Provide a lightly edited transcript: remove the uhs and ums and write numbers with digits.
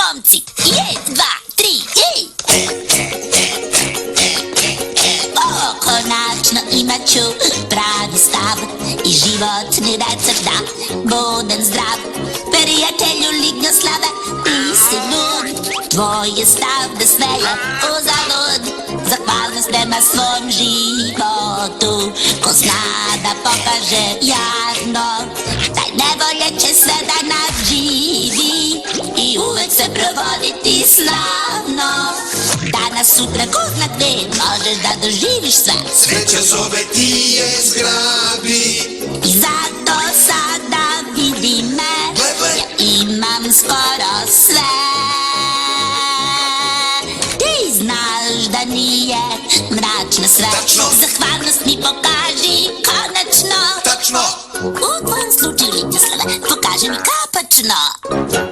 momci! 1, 2, 3, i! Konačno imat ću pravi stav i životni recept da budem zdrav. Prijatelju Lignjoslave, nisi lud, tvoj je stav da sve je uzalud. Zahvalnost prema svom životu, ko zna da pokaže javno, taj nevolje će sve da nadživi i uvek se provoditi slavno. Danas, sutra, ko zna gde, možeš da doživiš sve. Sreća zove ti je zgrabi. I zato sada vidi me, ja imam skoro sve. Ti znaš da nije mračno sve. Tačno. Zahvalnost mi pokaži konačno. Tačno. U tvom slučaju, Lignjoslave, pokaži mi kapačno.